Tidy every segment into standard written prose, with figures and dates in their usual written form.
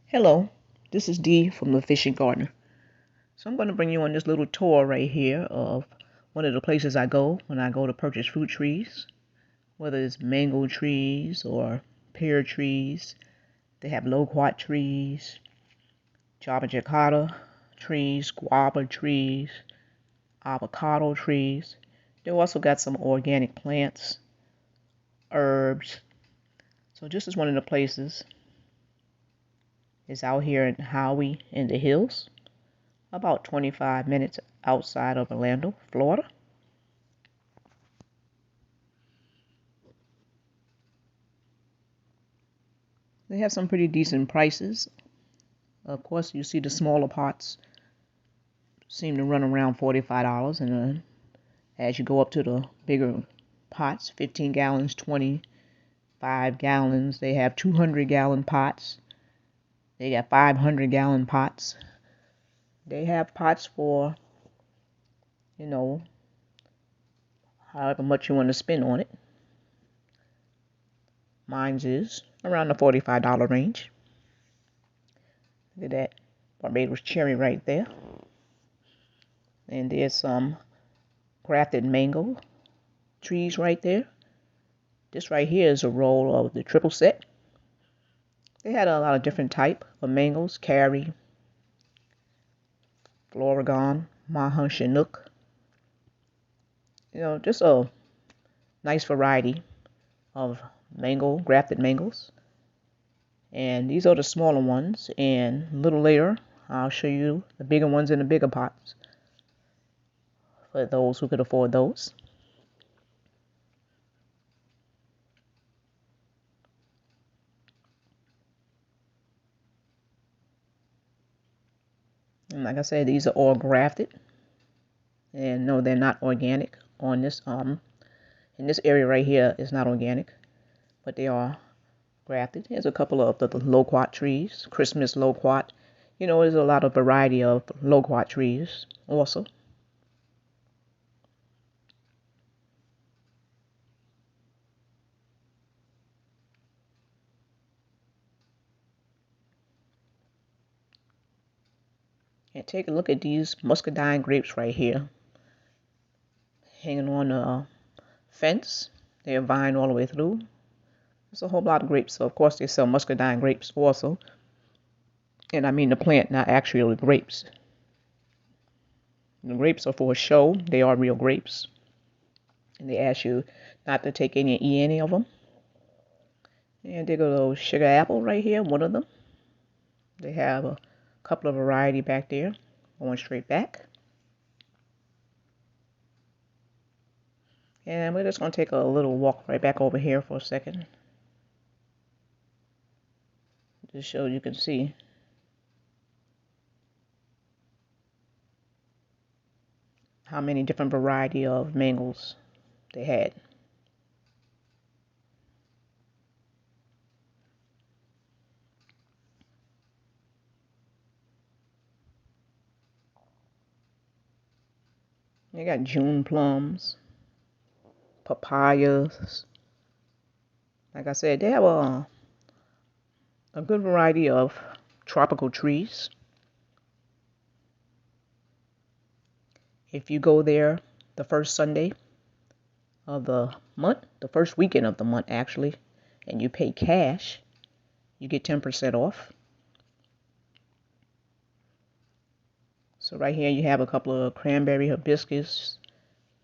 Hello, this is Dee from the Fishing Gardener. So I'm going to bring you on this little tour right here of one of the places I go when I go to purchase fruit trees, whether it's mango trees or pear trees. They have loquat trees, jabba trees, guava trees, avocado trees. They also got some organic plants, herbs. So this is one of the places. It's out here in Howey in the hills, about 25 minutes outside of Orlando, Florida. They have some pretty decent prices. Of course, you see the smaller pots seem to run around $45, and as you go up to the bigger pots, 15 gallons, 25 gallons, they have 200-gallon pots. They got 500-gallon pots. They have pots for, however much you want to spend on it. Mine's is around the $45 range. Look at that Barbados cherry right there. And there's some grafted mango trees right there. This right here is a roll of the triple set. They had a lot of different type of mangoes. Cari, Florigon, Maha Chinook. Just a nice variety of grafted mangoes. And these are the smaller ones. And a little later, I'll show you the bigger ones in the bigger pots for those who could afford those. And like I said, these are all grafted. And no, they're not organic on this in this area right here is not organic, but they are grafted. Here's a couple of the loquat trees, Christmas loquat. There's a lot of variety of loquat trees also. And take a look at these muscadine grapes right here, hanging on the fence. They're vine all the way through. There's a whole lot of grapes. So of course they sell muscadine grapes also. And I mean the plant, not actually the grapes. The grapes are for show. They are real grapes. And they ask you not to take any eat any of them. And they got a little sugar apple right here, one of them. They have a couple of variety back there, going straight back. And we're just going to take a little walk right back over here for a second. Just so you can see. How many different variety of mangoes they had. They got June plums, papayas. Like I said, they have a good variety of tropical trees. If you go there the first Sunday of the month, the first weekend of the month actually, and you pay cash, you get 10% off. So right here you have a couple of cranberry hibiscus.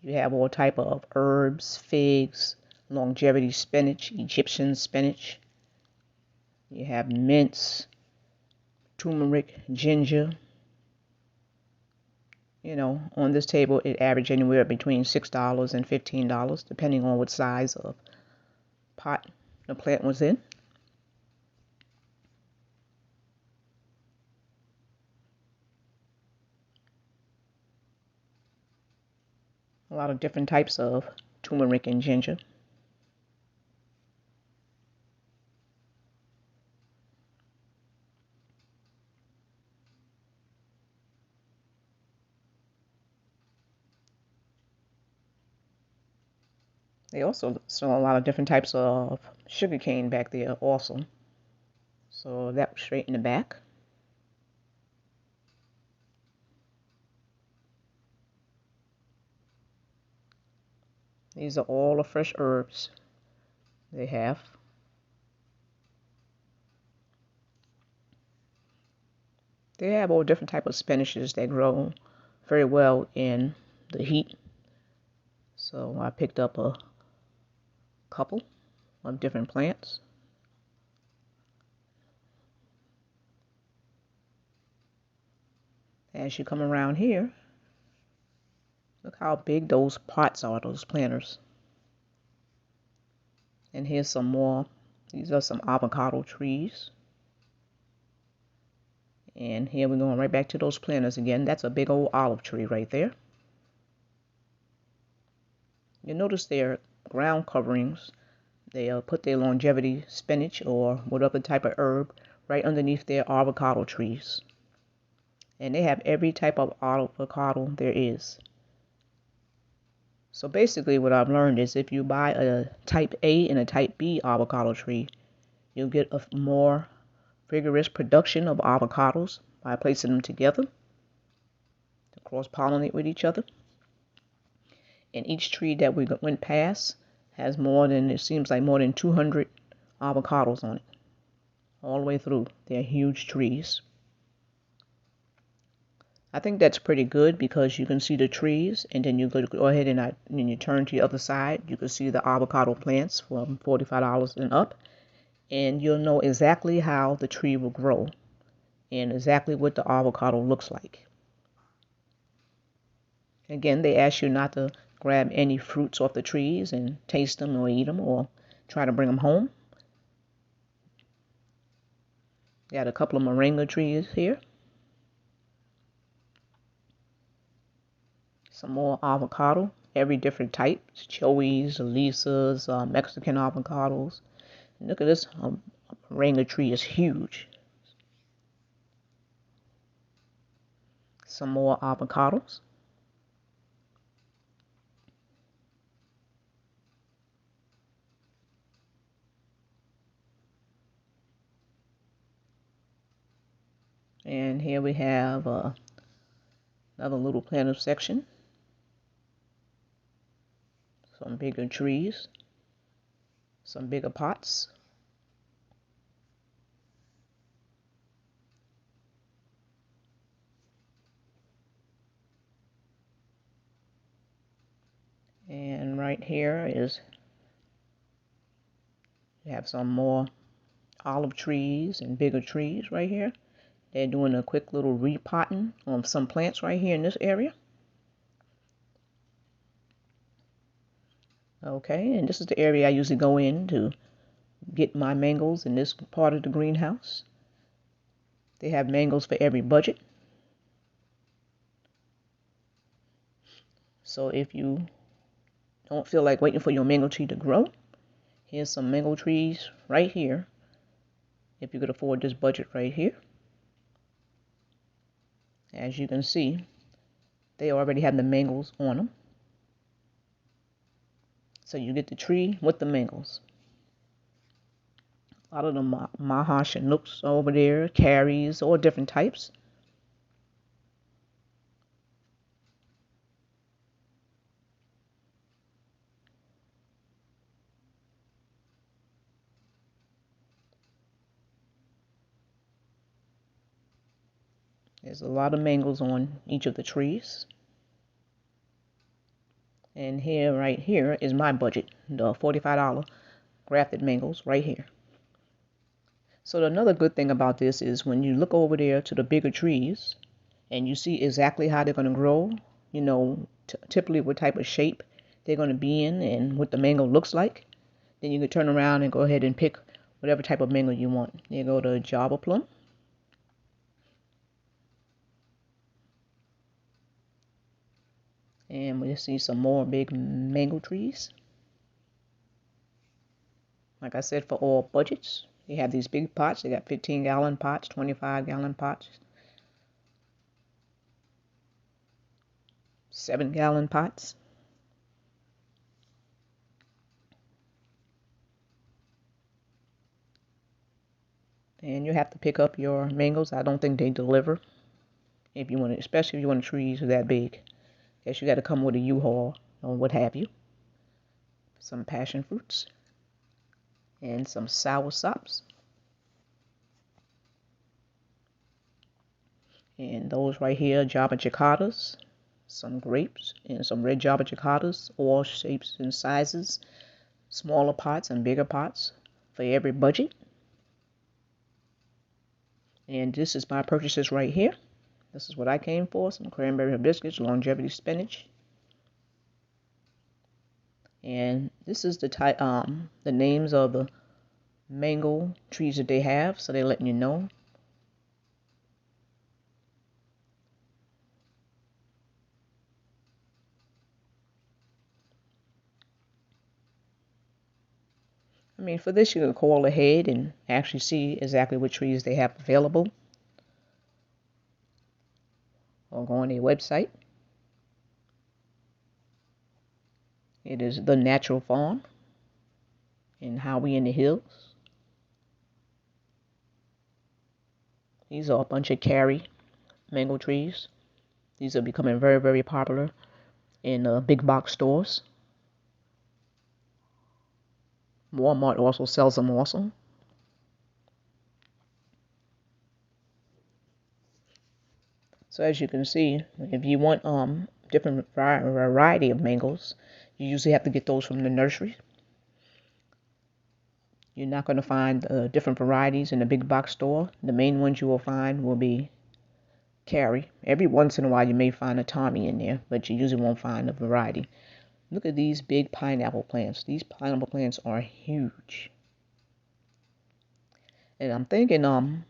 You have all type of herbs, figs, longevity spinach, Egyptian spinach. You have mints, turmeric, ginger. On this table it averaged anywhere between $6 and $15, depending on what size of pot the plant was in. A lot of different types of turmeric and ginger. They also sell a lot of different types of sugar cane back there also. So that was straight in the back. These are all the fresh herbs they have. They have all different type of spinaches that grow very well in the heat. So I picked up a couple of different plants. As you come around here, look how big those pots are, those planters. And here's some more. These are some avocado trees. And here we're going right back to those planters again. That's a big old olive tree right there. You notice their ground coverings. They'll put their longevity spinach or whatever type of herb right underneath their avocado trees. And they have every type of avocado there is. So basically what I've learned is if you buy a type A and a type B avocado tree, you'll get a more vigorous production of avocados by placing them together to cross-pollinate with each other. And each tree that we went past has more than, it seems like more than 200 avocados on it, all the way through. They're huge trees. I think that's pretty good because you can see the trees, and then you go ahead and you turn to the other side. You can see the avocado plants from $45 and up, and you'll know exactly how the tree will grow and exactly what the avocado looks like. Again, they ask you not to grab any fruits off the trees and taste them or eat them or try to bring them home. Got a couple of moringa trees here. Some more avocado, every different type. Choi's, Lisa's, Mexican avocados. And look at this moringa tree is huge. Some more avocados. And here we have another little planter section. Some bigger trees. Some bigger pots. And right here is, you have some more olive trees and bigger trees right here. They're doing a quick little repotting on some plants right here in this area. Okay, and this is the area I usually go in to get my mangoes in this part of the greenhouse. They have mangoes for every budget. So if you don't feel like waiting for your mango tree to grow, here's some mango trees right here. If you could afford this budget right here. As you can see, they already have the mangoes on them. So you get the tree with the mangoes. A lot of the Mahash and Nooks over there, carries, all different types. There's a lot of mangoes on each of the trees. And here, right here, is my budget, the $45 grafted mangoes right here. So another good thing about this is when you look over there to the bigger trees and you see exactly how they're going to grow, you know, typically what type of shape they're going to be in and what the mango looks like, then you can turn around and go ahead and pick whatever type of mango you want. You go to Java Plum. And we see some more big mango trees. Like I said, for all budgets. They have these big pots. They got 15-gallon pots, 25-gallon pots, 7-gallon pots. And you have to pick up your mangoes. I don't think they deliver if you want to, especially if you want trees that big. Guess you got to come with a U-Haul or what have you. Some passion fruits and some sour sops. And those right here, Java Jacatas, some grapes, and some red Java Jacatas, all shapes and sizes, smaller pots and bigger pots for every budget. And this is my purchases right here. This is what I came for, some cranberry biscuits, longevity spinach. And this is the names of the mango trees that they have, so they're letting you know. I mean, for this, you can call ahead and actually see exactly what trees they have available, or go on their website. It is The Natural Farm in Howie in the Hills. These are a bunch of carry mango trees. These are becoming very, very popular in big box stores. Walmart also sells them also. So as you can see, if you want different variety of mangoes, you usually have to get those from the nursery. You're not going to find different varieties in the big box store. The main ones you will find will be carry. Every once in a while you may find a Tommy in there, but you usually won't find a variety. Look at these big pineapple plants. These pineapple plants are huge. And I'm thinking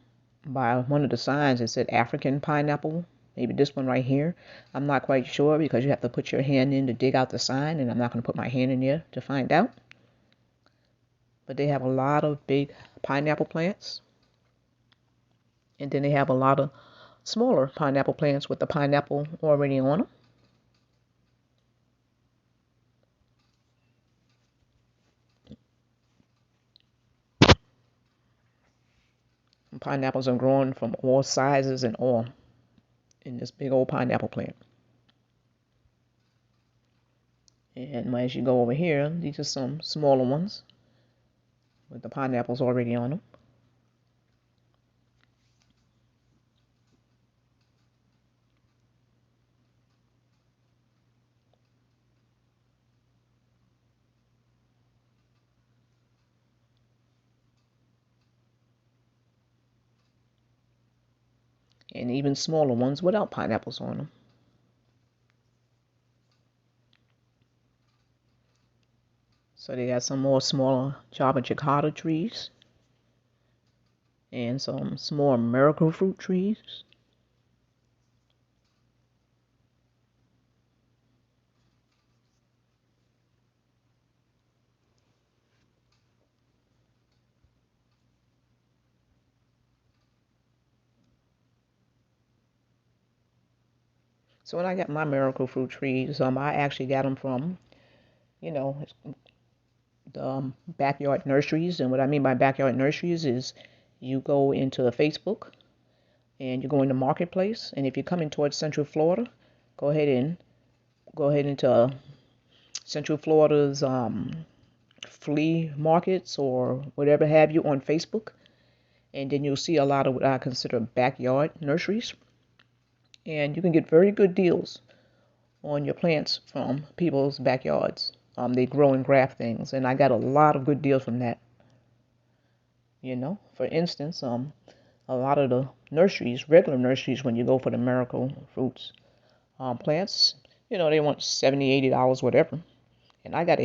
by one of the signs it said African pineapple. Maybe this one right here. I'm not quite sure because you have to put your hand in to dig out the sign, and I'm not going to put my hand in there to find out. But they have a lot of big pineapple plants. And then they have a lot of smaller pineapple plants with the pineapple already on them. And pineapples are growing from all sizes and all in this big old pineapple plant. And as you go over here, these are some smaller ones with the pineapples already on them. And even smaller ones without pineapples on them. So they got some more smaller Java Jacata trees and some small miracle fruit trees. So when I got my miracle fruit trees, I actually got them from, you know, the backyard nurseries. And what I mean by backyard nurseries is you go into Facebook and you go into Marketplace. And if you're coming towards Central Florida, go ahead into Central Florida's flea markets or whatever have you on Facebook. And then you'll see a lot of what I consider backyard nurseries. And you can get very good deals on your plants from people's backyards. They grow and graft things, and I got a lot of good deals from that. For instance, a lot of the nurseries, regular nurseries, when you go for the miracle fruits plants, they want $70, $80, whatever. And I got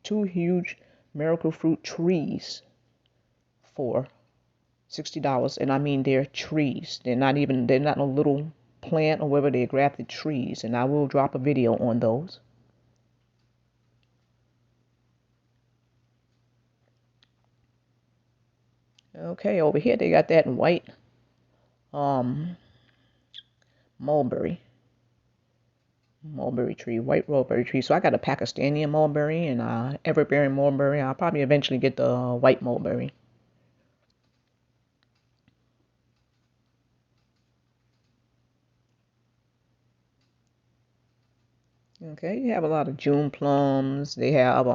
two huge miracle fruit trees for $60, and I mean they're trees. They're not a little plant or whatever. They're grafted trees, and I will drop a video on those. Okay, over here they got that white mulberry tree, white mulberry tree. So I got a Pakistani mulberry and everbearing mulberry. I'll probably eventually get the white mulberry. Okay, you have a lot of June plums. They have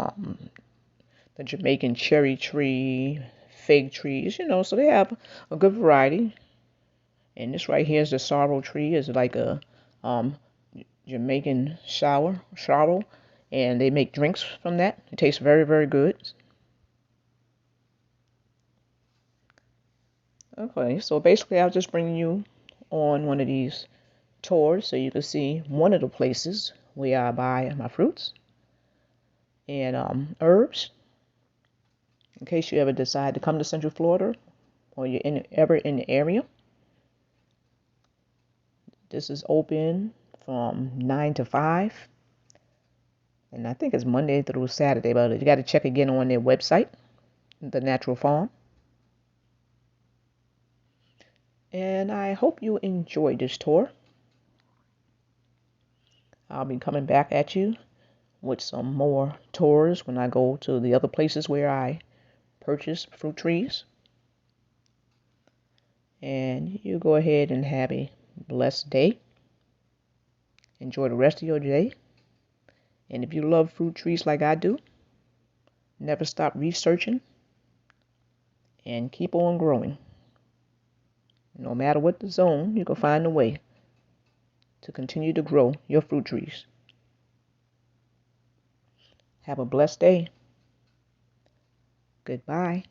the Jamaican cherry tree, fig trees, so they have a good variety. And this right here is the sorrel tree. It's like a um, Jamaican sorrel, and they make drinks from that. It tastes very, very good. Okay, so basically I'll just bring you on one of these tours so you can see one of the places where I buy my fruits and herbs. In case you ever decide to come to Central Florida or ever in the area, this is open from 9 to 5. And I think it's Monday through Saturday, but you got to check again on their website, The Natural Farm. And I hope you enjoyed this tour. I'll be coming back at you with some more tours when I go to the other places where I purchase fruit trees. And you go ahead and have a blessed day. Enjoy the rest of your day. And if you love fruit trees like I do, never stop researching and keep on growing. No matter what the zone, you can find a way to continue to grow your fruit trees. Have a blessed day. Goodbye.